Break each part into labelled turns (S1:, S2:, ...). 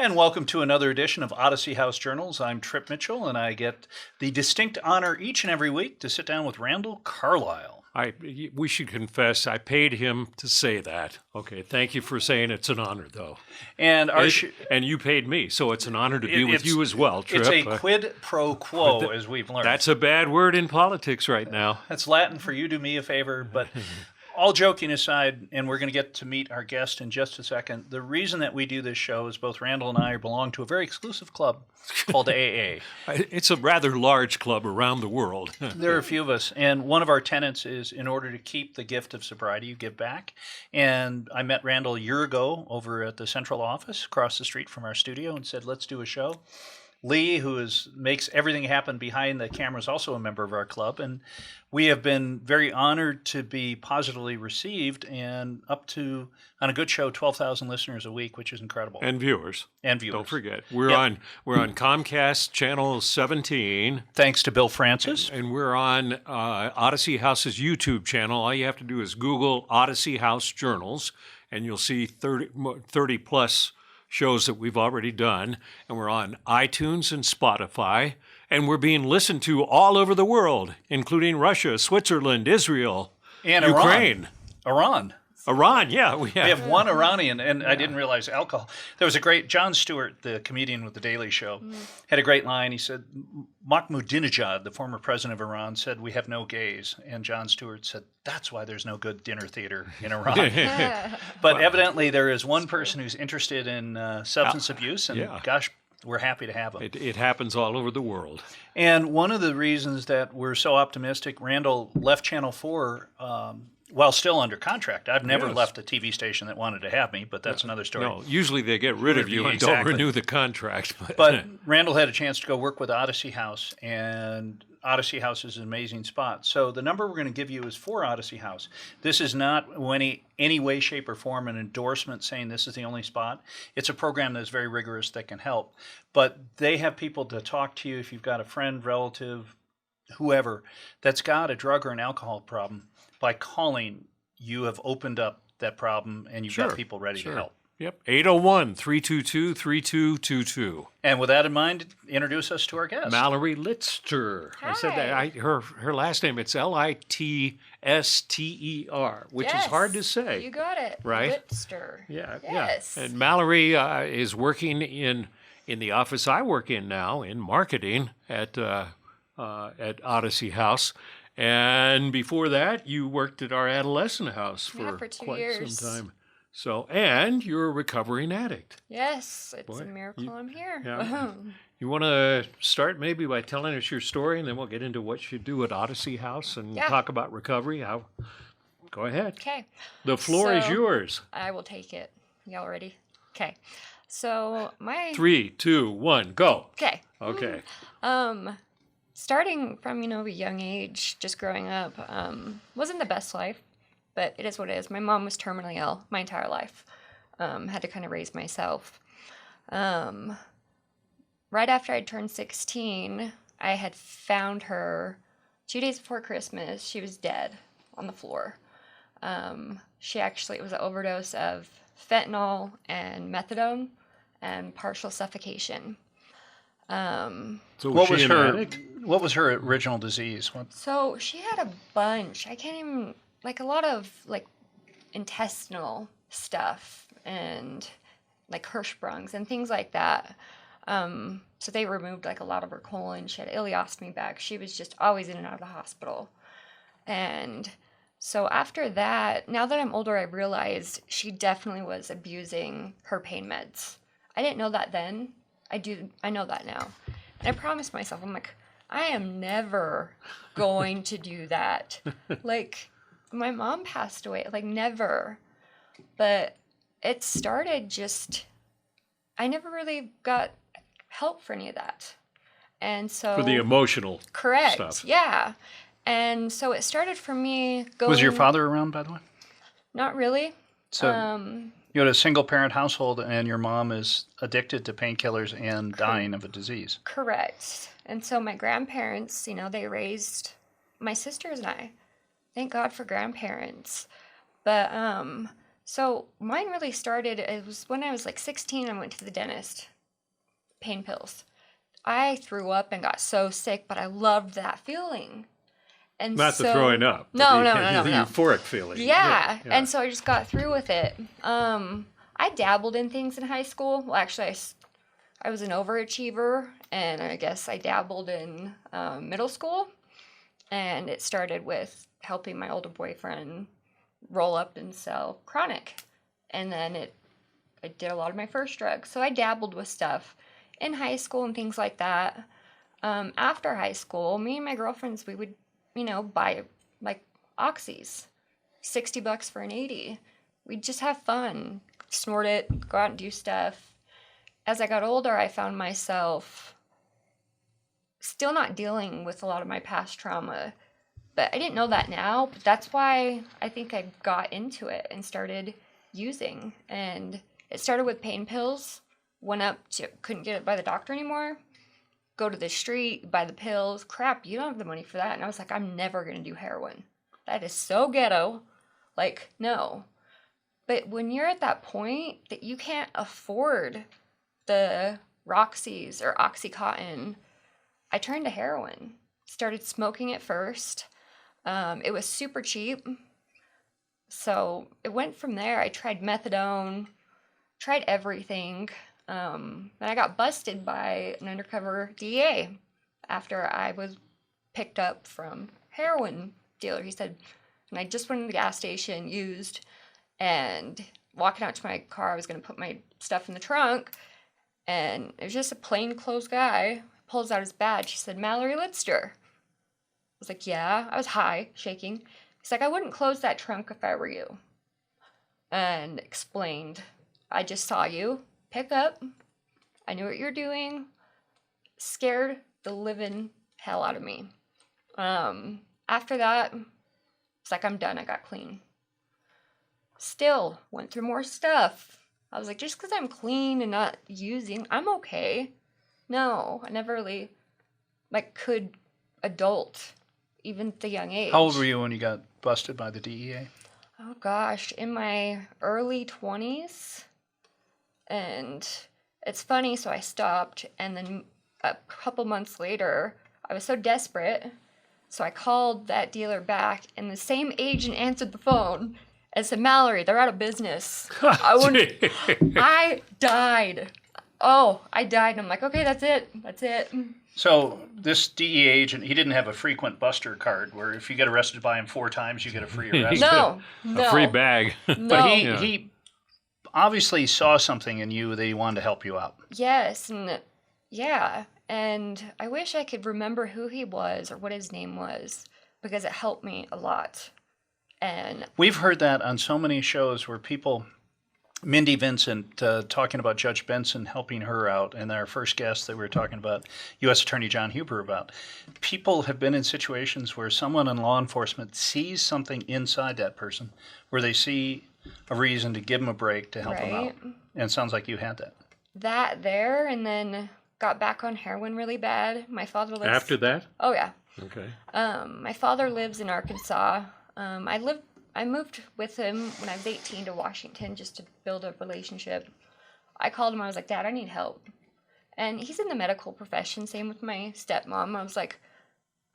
S1: And welcome to another edition of Odyssey House Journals. I'm Trip Mitchell, and I get the distinct honor each and every week to sit down with Randall Carlisle.
S2: We should confess, I paid him to say that. Okay, thank you for saying it's an honor, though.
S1: And
S2: and you paid me, so it's an honor to be with you as well, Trip.
S1: It's a quid pro quo, as we've learned.
S2: That's a bad word in politics right now.
S1: That's Latin for you do me a favor, but all joking aside, and we're going to get to meet our guest in just a second, the reason that we do this show is both Randall and I belong to a very exclusive club called AA.
S2: It's a rather large club around the world.
S1: There are a few of us, and one of our tenets is in order to keep the gift of sobriety, you give back. And I met Randall a year ago over at the central office across the street from our studio and said, let's do a show. Lee, who makes everything happen behind the camera, is also a member of our club, and we have been very honored to be positively received, and up to, on a good show, 12,000 listeners a week, which is incredible.
S2: And viewers. Don't forget, we're on Comcast Channel 17.
S1: Thanks to Bill Francis.
S2: And we're on Odyssey House's YouTube channel. All you have to do is Google Odyssey House Journals, and you'll see 30 plus shows that we've already done, and we're on iTunes and Spotify, and we're being listened to all over the world, including Russia, Switzerland, Israel,
S1: and
S2: Ukraine.
S1: Iran,
S2: yeah.
S1: We have one Iranian, and I didn't realize alcohol. There was a great, Jon Stewart, the comedian with The Daily Show, had a great line. He said, Mahmoudinejad, the former president of Iran, said, we have no gays. And Jon Stewart said, that's why there's no good dinner theater in Iran. But evidently there is one person who's interested in substance abuse, and gosh, we're happy to have him.
S2: It happens all over the world.
S1: And one of the reasons that we're so optimistic, Randall left Channel 4 while still under contract. I've never left a TV station that wanted to have me, but that's another story.
S2: No, usually they get rid of you and don't renew the contract.
S1: But Randall had a chance to go work with Odyssey House, and Odyssey House is an amazing spot. So the number we're going to give you is for Odyssey House. This is not any way, shape, or form an endorsement saying this is the only spot. It's a program that's very rigorous that can help. But they have people to talk to you if you've got a friend, relative, whoever, that's got a drug or an alcohol problem. By calling, you have opened up that problem, and you've got people ready to help.
S2: Yep, 801-322-3222.
S1: And with that in mind, introduce us to our guest.
S2: Mallory Litster.
S3: Hi.
S2: I said that. Her last name, it's Litster, which is hard to say.
S3: You got it.
S2: Right?
S3: Litster.
S2: Yeah,
S3: yes.
S2: And Mallory is working in the office I work in now, in marketing at Odyssey House. And before that, you worked at our adolescent house for
S3: 2
S2: quite
S3: years.
S2: some time. So, and you're a recovering addict.
S3: Yes, it's a miracle I'm here.
S2: Yeah. You want to start maybe by telling us your story, and then we'll get into what you do at Odyssey House and talk about recovery. Go ahead.
S3: Okay.
S2: The floor is yours.
S3: I will take it. Y'all ready? Okay. So
S2: 3, 2, 1, go.
S3: Okay.
S2: Okay.
S3: Starting from, a young age, just growing up, wasn't the best life, but it is what it is. My mom was terminally ill my entire life. Had to kind of raise myself. Right after I turned 16, I had found her 2 days before Christmas. She was dead on the floor. It was an overdose of fentanyl and methadone and partial suffocation.
S2: So what was her addict?
S1: What was her original disease?
S3: So she had a bunch. I can't even, a lot of, intestinal stuff and, Hirschsprungs and things like that. So they removed, a lot of her colon. She had ileostomy bags. She was just always in and out of the hospital. And so after that, now that I'm older, I realized she definitely was abusing her pain meds. I didn't know that then. I know that now. And I promised myself, I'm like, I am never going to do that. My mom passed away, never. But it started I never really got help for any of that. And so.
S2: For the emotional
S3: correct,
S2: stuff.
S3: Yeah. And so it started for me going.
S1: Was your father around, by the way?
S3: Not really.
S1: So you had a single-parent household, and your mom is addicted to painkillers and dying of a disease.
S3: Correct. And so my grandparents, they raised my sisters and I. Thank God for grandparents. But so mine really started, it was when I was 16, I went to the dentist. pain pills. I threw up and got so sick, but I loved that feeling. And
S2: Not the throwing up. but
S3: No,
S2: the,
S3: no, no, no,
S2: the
S3: no.
S2: euphoric feeling.
S3: Yeah. And so I just got through with it. I dabbled in things in high school. Well, actually, I was an overachiever, and I guess I dabbled in middle school. And it started with helping my older boyfriend roll up and sell chronic. And then I did a lot of my first drugs. So I dabbled with stuff in high school and things like that. After high school, me and my girlfriends, we would, buy like oxys, $60 for an 80. We'd just have fun, snort it, go out and do stuff. As I got older, I found myself still not dealing with a lot of my past trauma. But I didn't know that now. But that's why I think I got into it and started using. And it started with pain pills. Went up to, couldn't get it by the doctor anymore. Go to the street, buy the pills. Crap, you don't have the money for that. And I was like, I'm never going to do heroin. That is so ghetto. Like, no. But when you're at that point that you can't afford the Roxy's or Oxycontin, I turned to heroin. Started smoking it first. It was super cheap. So it went from there. I tried methadone, tried everything. Then I got busted by an undercover DEA after I was picked up from heroin dealer. He said, and I just went to the gas station, used, and walking out to my car, I was going to put my stuff in the trunk, and it was just a plainclothes guy. Pulls out his badge. He said, Mallory Litster. I was like, yeah. I was high, shaking. He's like, I wouldn't close that trunk if I were you. And explained, I just saw you pick up. I knew what you're doing. Scared the living hell out of me. After that, it's like, I'm done. I got clean. Still went through more stuff. I was like, just because I'm clean and not using, I'm okay. No, I never really, could adult, even at the young age.
S1: How old were you when you got busted by the DEA?
S3: Oh, gosh, in my early 20s. And it's funny, so I stopped, and then a couple months later, I was so desperate, so I called that dealer back, and the same agent answered the phone and said, Mallory, they're out of business. I died. Oh, I died. And I'm like, okay, that's it. That's it.
S1: So this DEA agent, he didn't have a frequent buster card where if you get arrested by him 4 times, you get a free arrest.
S3: No.
S2: A free bag.
S3: No.
S1: But he obviously saw something in you that he wanted to help you out.
S3: Yes. And yeah. And I wish I could remember who he was or what his name was, because it helped me a lot. And
S1: we've heard that on so many shows where people... Mindy Vincent talking about Judge Benson helping her out, and our first guest that we were talking about, U.S. Attorney John Huber, about. People have been in situations where someone in law enforcement sees something inside that person, where they see a reason to give them a break to help them out. And it sounds like you had that.
S3: That there, and then got back on heroin really bad. My father lives...
S2: After that?
S3: Oh, yeah.
S2: Okay.
S3: My father lives in Arkansas. I moved with him when I was 18 to Washington just to build a relationship. I called him. I was like, Dad, I need help. And he's in the medical profession. Same with my stepmom. I was like,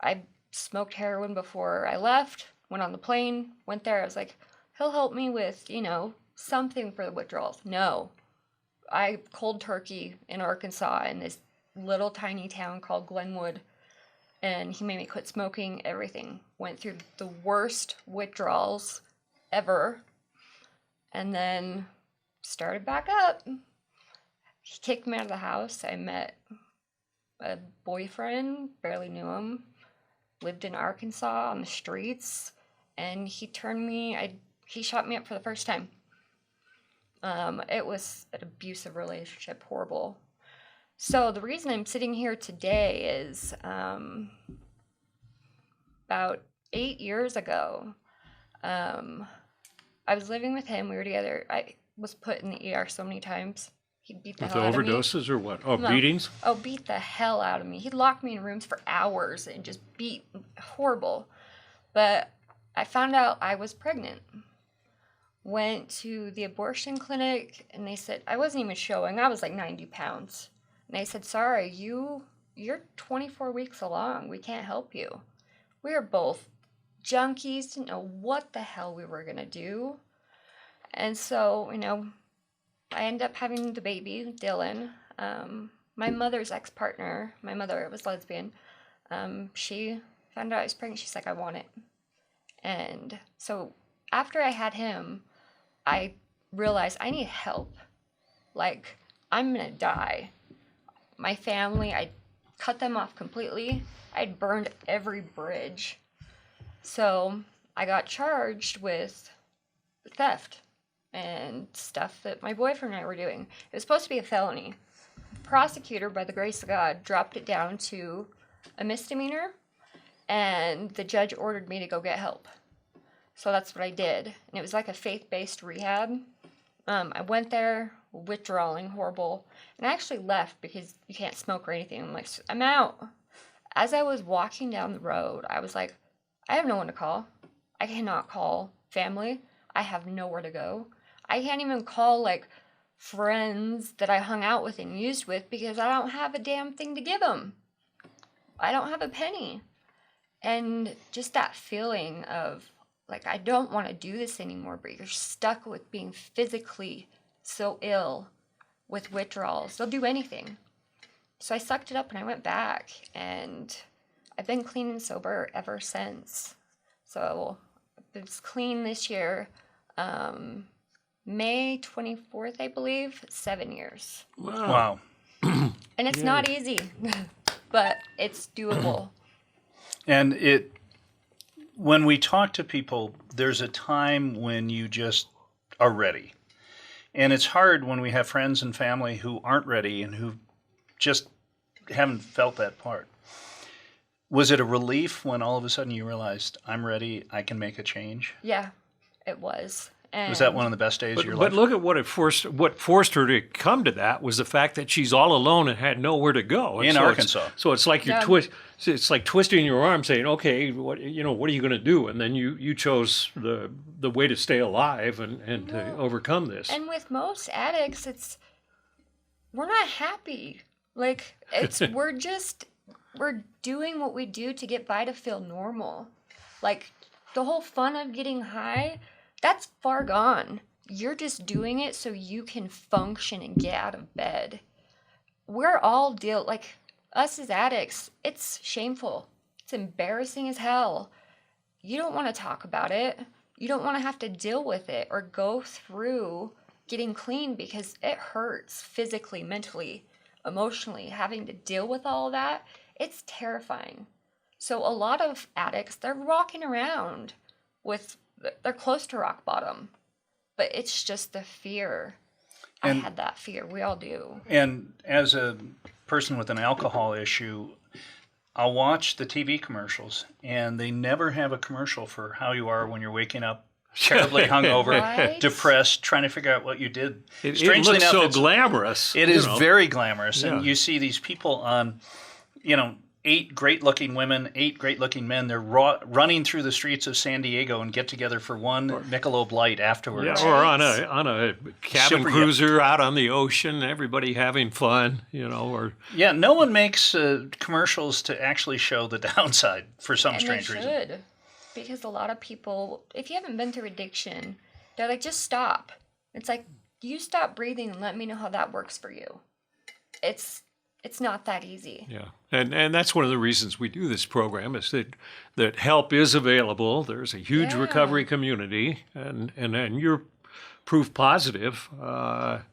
S3: I smoked heroin before I left, went on the plane, went there. I was like, he'll help me with, something for the withdrawals. No. I cold turkey in Arkansas in this little tiny town called Glenwood. And he made me quit smoking, everything. Went through the worst withdrawals ever. And then started back up. He kicked me out of the house. I met a boyfriend, barely knew him. Lived in Arkansas on the streets. And he he shot me up for the first time. It was an abusive relationship, horrible. So the reason I'm sitting here today is about 8 years ago, I was living with him. We were together. I was put in the ER so many times. He'd beat the
S2: With
S3: hell out of me.
S2: overdoses or what? Oh,
S3: No.
S2: beatings?
S3: Oh, beat the hell out of me. He'd lock me in rooms for hours and just beat. Horrible. But I found out I was pregnant. Went to the abortion clinic, and they said I wasn't even showing. I was like 90 pounds. And they said, sorry, you're 24 weeks along. We can't help you. We were both junkies, didn't know what the hell we were going to do. And so, I ended up having the baby, Dylan. My mother's ex-partner, my mother was lesbian. She found out I was pregnant. She's like, I want it. And so after I had him, I realized I need help. Like, I'm going to die. My family, I cut them off completely. I'd burned every bridge. So I got charged with theft and stuff that my boyfriend and I were doing. It was supposed to be a felony. The prosecutor, by the grace of God, dropped it down to a misdemeanor, and the judge ordered me to go get help. So that's what I did. And it was like a faith-based rehab. I went there, withdrawing, horrible. And I actually left because you can't smoke or anything. I'm like, I'm out. As I was walking down the road, I was like, I have no one to call. I cannot call family. I have nowhere to go. I can't even call, like, friends that I hung out with and used with because I don't have a damn thing to give them. I don't have a penny. And just that feeling of, like, I don't want to do this anymore, but you're stuck with being physically so ill with withdrawals. They'll do anything. So I sucked it up and I went back, and I've been clean and sober ever since. So I was clean this year, May 24th, I believe, 7 years.
S1: Wow.
S3: And it's not easy, but it's doable.
S1: And when we talk to people, there's a time when you just are ready. And it's hard when we have friends and family who aren't ready and who just haven't felt that part. Was it a relief when all of a sudden you realized, I'm ready, I can make a change?
S3: Yeah, it was. And
S1: Was that one of the best days of your life?
S2: But look at what forced her to come to that was the fact that she's all alone and had nowhere to go. And
S1: In Arkansas.
S2: So it's like it's like twisting your arm, saying, "Okay, what are you going to do?" And then you chose the way to stay alive and to overcome this.
S3: And with most addicts, we're not happy. Like, we're doing what we do to get by to feel normal. Like, the whole fun of getting high, that's far gone. You're just doing it so you can function and get out of bed. We're all like, us as addicts, it's shameful. It's embarrassing as hell. You don't want to talk about it. You don't want to have to deal with it or go through getting clean because it hurts physically, mentally, emotionally. Having to deal with all that, it's terrifying. So a lot of addicts, they're walking around they're close to rock bottom, but it's just the fear. I had that fear. We all do.
S1: And as a person with an alcohol issue, I'll watch the TV commercials, and they never have a commercial for how you are when you're waking up terribly hungover,
S3: Right?
S1: depressed, trying to figure out what you did.
S2: It looks so glamorous.
S1: It is very glamorous,
S2: Yeah.
S1: and you see these people on, 8 great-looking women, 8 great-looking men. They're running through the streets of San Diego and get together for one Michelob Light afterwards.
S2: Yeah, or on a cabin cruiser out on the ocean, everybody having fun, or
S1: Yeah, no one makes commercials to actually show the downside for some
S3: And
S1: strange
S3: they
S1: reason.
S3: should. Because a lot of people, if you haven't been through addiction, they're like, just stop. It's like, you stop breathing and let me know how that works for you. It's not that easy.
S2: Yeah, and that's one of the reasons we do this program is that help is available. There's a huge
S3: Yeah.
S2: recovery community, and you're proof positive. And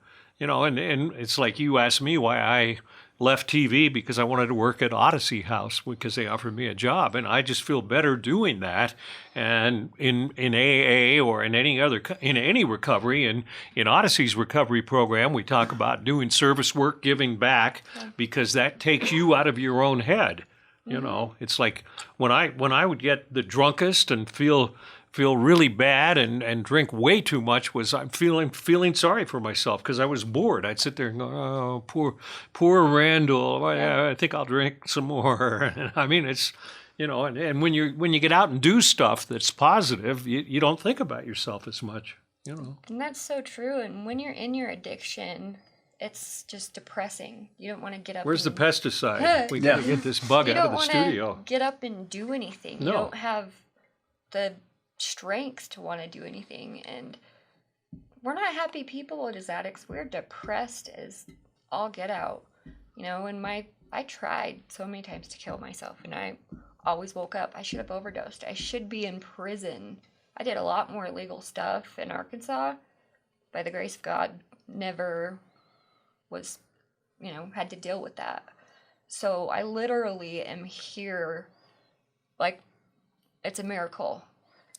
S2: it's like you asked me why I left TV because I wanted to work at Odyssey House because they offered me a job, and I just feel better doing that. And in AA or in any recovery, and in Odyssey's recovery program, we talk about doing service work, giving back, because that takes you out of your own head. It's like when I would get the drunkest and feel really bad and drink way too much was I'm feeling sorry for myself because I was bored. I'd sit there and go, oh, poor Randall. I think I'll drink some more. I mean, it's, and when you get out and do stuff that's positive, you don't think about yourself as much,
S3: And that's so true. And when you're in your addiction, it's just depressing. You don't want to get up.
S2: Where's the
S3: and,
S2: pesticide? We got to get this bug
S3: you
S2: out of
S3: don't
S2: the
S3: want
S2: studio.
S3: to get up and do anything.
S2: No.
S3: You don't have the strength to want to do anything. And we're not happy people as addicts. We're depressed as all get out. You know, and I tried so many times to kill myself, and I always woke up. I should have overdosed. I should be in prison. I did a lot more illegal stuff in Arkansas. By the grace of God, never was, had to deal with that. So I literally am here, like, it's a miracle.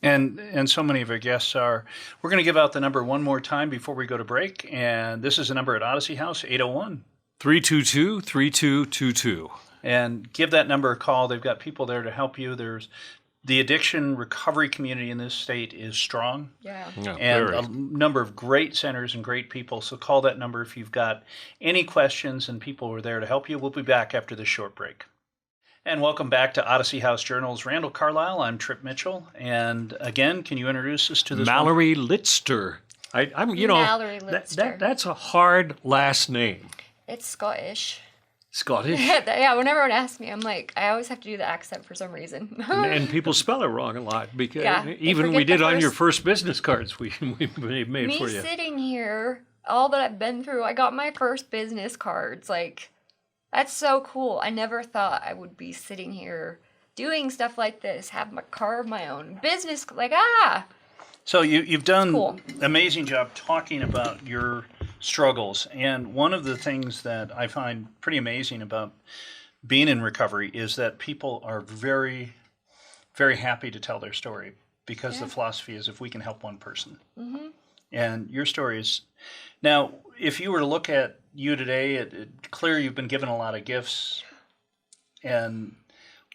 S1: And so many of our guests are. We're going to give out the number one more time before we go to break. And this is a number at Odyssey House, 801.
S2: 322-3222.
S1: And give that number a call. They've got people there to help you. There's the addiction recovery community in this state is strong.
S3: Yeah.
S1: And a number of great centers and great people. So call that number if you've got any questions, and people are there to help you. We'll be back after this short break. And welcome back to Odyssey House Journals. Randall Carlisle, I'm Trip Mitchell. And again, can you introduce us to this
S2: Mallory Litster. I'm
S3: Mallory Litster.
S2: That's a hard last name.
S3: It's Scottish.
S2: Scottish?
S3: Yeah, when everyone asks me, I'm like, I always have to do the accent for some reason.
S2: And people spell it wrong a lot, because
S3: they
S2: even we
S3: forget
S2: did on your first business cards we made
S3: me
S2: for you.
S3: sitting here, all that I've been through, I got my first business cards. Like, that's so cool. I never thought I would be sitting here doing stuff like this, have my car of my own, business,
S1: So you've done
S3: cool.
S1: amazing job talking about your struggles. And one of the things that I find pretty amazing about being in recovery is that people are very, very happy to tell their story, because the philosophy is if we can help one person.
S3: Mm-hmm.
S1: And your story is... Now, if you were to look at you today, it's clear you've been given a lot of gifts. And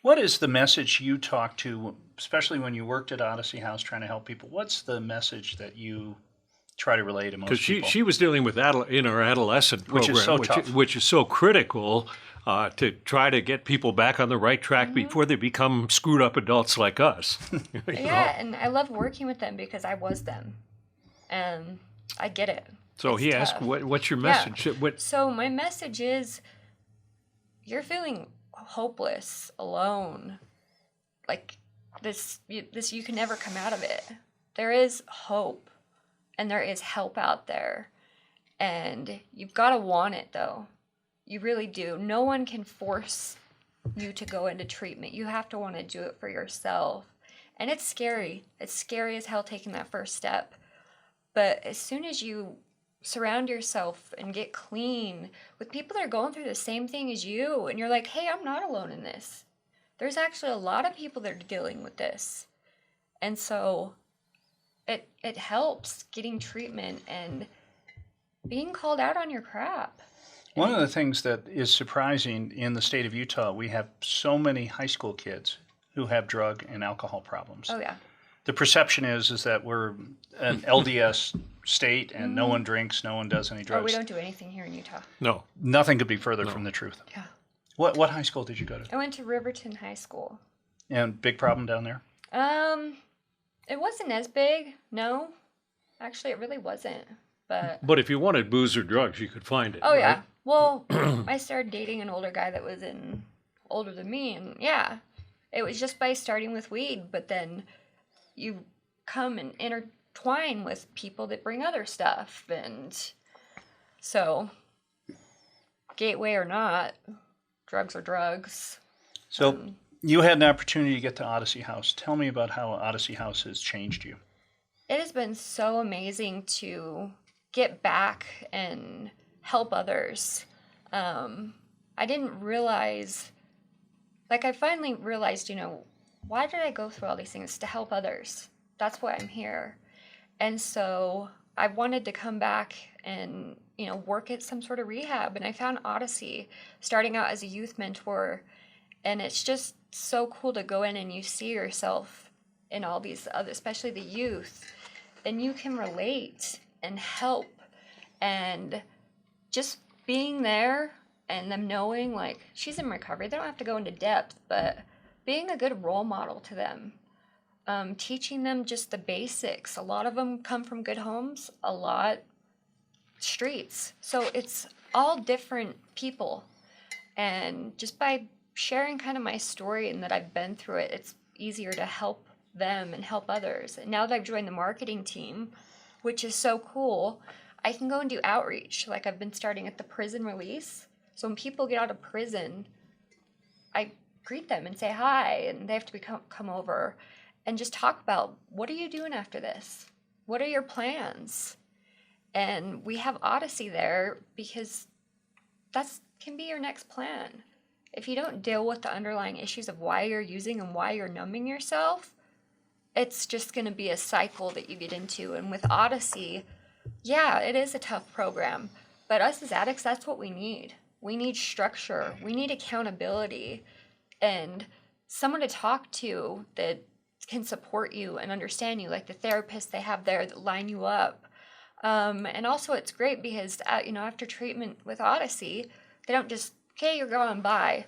S1: what is the message you talk to, especially when you worked at Odyssey House trying to help people? What's the message that you try to relay to most people?
S2: Because she was dealing with in her adolescent program,
S1: Which is so tough.
S2: Which is so critical to try to get people back on the right track before they become screwed up adults like us.
S3: Yeah, and I love working with them because I was them. And I get it.
S2: So
S3: It's
S2: he
S3: tough.
S2: asked, what's your message?
S3: So my message is, you're feeling hopeless, alone, like you can never come out of it. There is hope, and there is help out there, and you've got to want it, though. You really do. No one can force you to go into treatment. You have to want to do it for yourself, and it's scary. It's scary as hell taking that first step, but as soon as you surround yourself and get clean with people that are going through the same thing as you, and you're like, hey, I'm not alone in this. There's actually a lot of people that are dealing with this. And so it helps getting treatment and being called out on your crap.
S1: One of the things that is surprising in the state of Utah, we have so many high school kids who have drug and alcohol problems.
S3: Oh, yeah.
S1: The perception is that we're an LDS state and no one drinks, no one does any drugs.
S3: Oh, we don't do anything here in Utah.
S2: No.
S1: Nothing could be further from the truth.
S3: Yeah.
S1: What high school did you go to?
S3: I went to Riverton High School.
S1: And big problem down there?
S3: It wasn't as big. No. Actually, it really wasn't. But
S2: if you wanted booze or drugs, you could find it.
S3: oh,
S2: right?
S3: yeah. Well, I started dating an older guy that was older than me, and yeah, it was just by starting with weed, but then you come and intertwine with people that bring other stuff, and so gateway or not, drugs are drugs.
S1: So you had an opportunity to get to Odyssey House. Tell me about how Odyssey House has changed you.
S3: It has been so amazing to get back and help others. I didn't realize, I finally realized, why did I go through all these things? To help others. That's why I'm here. And so I wanted to come back and, work at some sort of rehab. And I found Odyssey, starting out as a youth mentor. And it's just so cool to go in and you see yourself in all these other, especially the youth. And you can relate and help. And just being there and them knowing, she's in recovery. They don't have to go into depth, but being a good role model to them. Teaching them just the basics. A lot of them come from good homes. A lot streets. So it's all different people. And just by sharing kind of my story and that I've been through it, it's easier to help them and help others. And now that I've joined the marketing team, which is so cool, I can go and do outreach. Like I've been starting at the prison release. So when people get out of prison, I greet them and say hi, and they have to come over and just talk about, what are you doing after this? What are your plans? And we have Odyssey there because that's can be your next plan. If you don't deal with the underlying issues of why you're using and why you're numbing yourself, it's just going to be a cycle that you get into. And with Odyssey, yeah, it is a tough program, but us as addicts, that's what we need. We need structure. We need accountability and someone to talk to that can support you and understand you, like the therapist they have there that line you up. And also it's great because, after treatment with Odyssey, they don't just, okay, you're going by.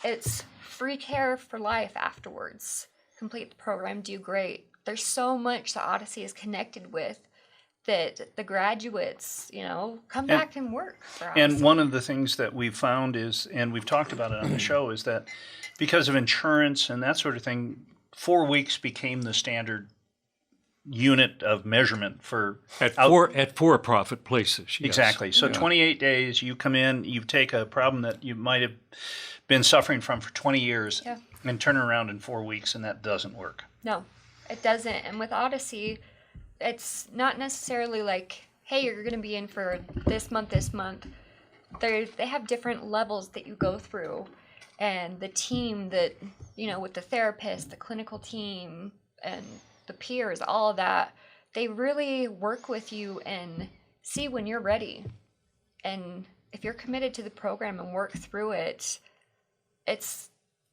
S3: It's free care for life afterwards. Complete the program, do great. There's so much that Odyssey is connected with that the graduates, come back and work for Odyssey.
S1: And one of the things that we've found is, and we've talked about it on the show, is that because of insurance and that sort of thing, 4 weeks became the standard unit of measurement for
S2: at for-profit places. Yes.
S1: Exactly. So 28 days, you come in, you take a problem that you might have been suffering from for 20 years and turn it around in 4 weeks, and that doesn't work.
S3: No, it doesn't. And with Odyssey, it's not necessarily like, hey, you're going to be in for this month. They have different levels that you go through. And the team that, with the therapist, the clinical team, and the peers, all of that, they really work with you and see when you're ready. And if you're committed to the program and work through it,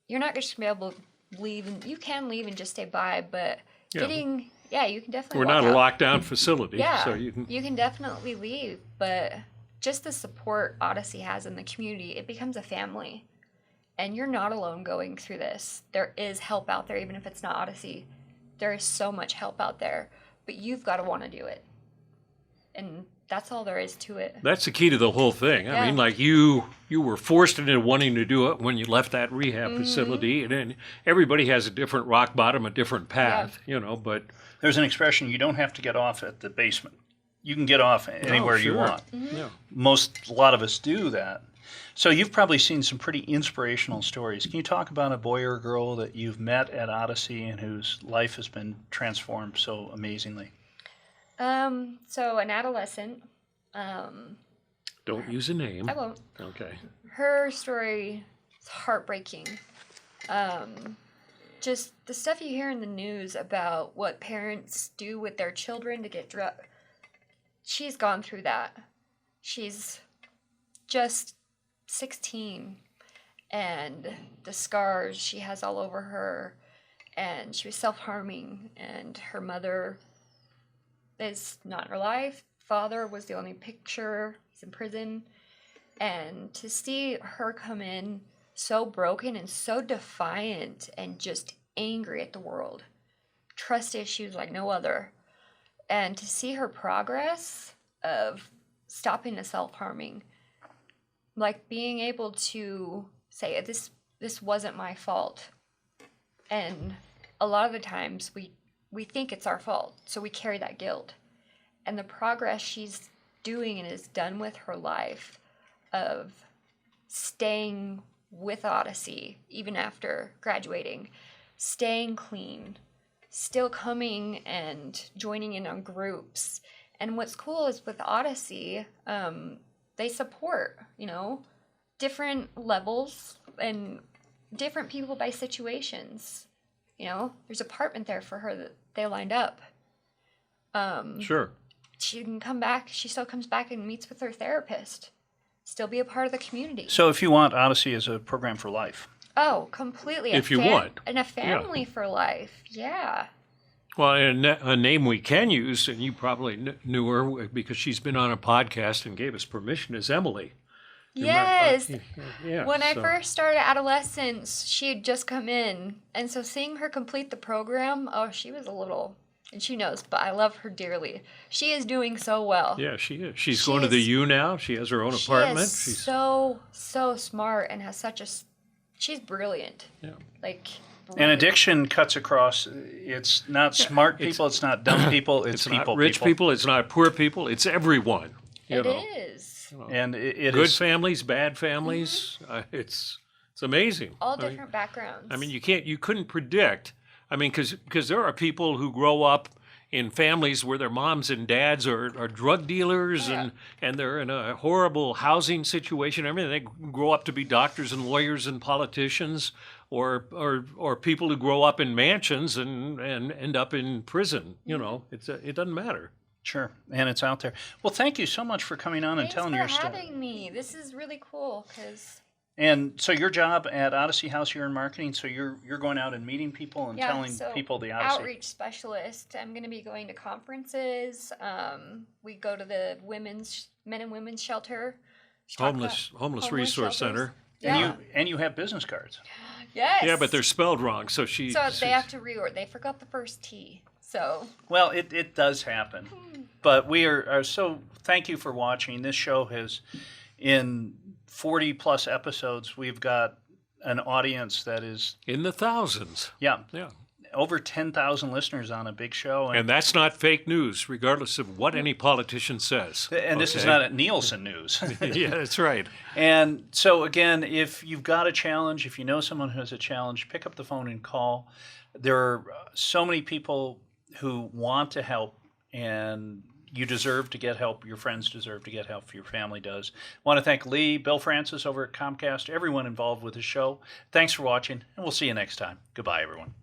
S3: you're not just going to be able to leave. And you can leave and just stay by, but you can definitely
S2: We're not a lockdown facility, so you
S3: can definitely leave. But just the support Odyssey has in the community, it becomes a family. And you're not alone going through this. There is help out there, even if it's not Odyssey. There is so much help out there, but you've got to want to do it. And that's all there is to it.
S2: That's the key to the whole thing. I mean, like you were forced into wanting to do it when you left that rehab facility, and then everybody has a different rock bottom, a different path, but
S1: there's an expression, you don't have to get off at the basement. You can get off anywhere you want.
S2: Yeah.
S1: A lot of us do that. So you've probably seen some pretty inspirational stories. Can you talk about a boy or girl that you've met at Odyssey and whose life has been transformed so amazingly?
S3: So an adolescent.
S2: Don't use a name.
S3: I won't.
S2: Okay.
S3: Her story is heartbreaking. Just the stuff you hear in the news about what parents do with their children to get drugged. She's gone through that. She's just 16, and the scars she has all over her, and she was self-harming, and her mother is not in her life. Father was the only picture. He's in prison. And to see her come in so broken and so defiant and just angry at the world, trust issues like no other, and to see her progress of stopping the self-harming, like being able to say, this wasn't my fault. And a lot of the times we think it's our fault, so we carry that guilt. And the progress she's doing and is done with her life of staying with Odyssey, even after graduating, staying clean, still coming and joining in on groups. And what's cool is with Odyssey, they support, different levels and different people by situations. There's an apartment there for her that they lined up.
S2: Sure.
S3: She can come back. She still comes back and meets with her therapist. Still be a part of the community.
S1: So if you want, Odyssey is a program for life.
S3: Oh, completely.
S2: If you want.
S3: And a family for life. Yeah.
S2: Well, and a name we can use, and you probably knew her because she's been on a podcast and gave us permission, is Emily.
S3: Yes.
S2: Yeah,
S3: when I first started Adolescence, she had just come in. And so seeing her complete the program, she was a little and she knows, but I love her dearly. She is doing so well.
S2: Yeah, she is. She's
S3: She
S2: going to the
S3: is-
S2: U now. She has her own
S3: She
S2: apartment.
S3: is so smart and has such a. She's brilliant.
S2: Yeah.
S3: Like.
S1: And
S3: brilliant.
S1: addiction cuts across. It's not smart people. It's not dumb people. It's
S2: not
S1: people.
S2: rich people. It's not poor people. It's everyone. You
S3: It
S2: know.
S3: is.
S1: And it
S2: Good
S1: is.
S2: families, bad families. It's amazing.
S3: All
S2: I mean,
S3: different backgrounds.
S2: I mean, you couldn't predict. I mean, because there are people who grow up in families where their moms and dads are drug dealers
S3: Yeah.
S2: and they're in a horrible housing situation. Everything. They grow up to be doctors and lawyers and politicians, or people who grow up in mansions and end up in prison. You know, it doesn't matter.
S1: Sure, and it's out there. Well, thank you so much for coming on and
S3: Thanks
S1: telling
S3: for
S1: your story.
S3: having me. This is really cool because
S1: And so your job at Odyssey House, you're in marketing. So you're going out and meeting people and telling people the Odyssey.
S3: outreach specialist. I'm going to be going to conferences. We go to the men and women's shelter. Talk about
S2: Homeless resource
S3: shelters.
S2: center.
S3: Yeah.
S1: And you have business cards.
S3: Yes.
S2: Yeah, but they're spelled wrong. So
S3: they have to reorder. They forgot the first T. So
S1: Well, it does happen. But we are so thank you for watching. This show has, in 40 plus episodes, we've got an audience that is,
S2: in the thousands.
S1: yeah,
S2: Yeah.
S1: over 10,000 listeners on a big show.
S2: And that's not fake news, regardless of what any politician says.
S1: And this is
S2: Okay?
S1: not at Nielsen News.
S2: Yeah, that's right.
S1: And so, again, if you've got a challenge, if you know someone who has a challenge, pick up the phone and call. There are so many people who want to help, and you deserve to get help. Your friends deserve to get help. Your family does. I want to thank Lee, Bill Francis over at Comcast, everyone involved with the show. Thanks for watching, and we'll see you next time. Goodbye, everyone.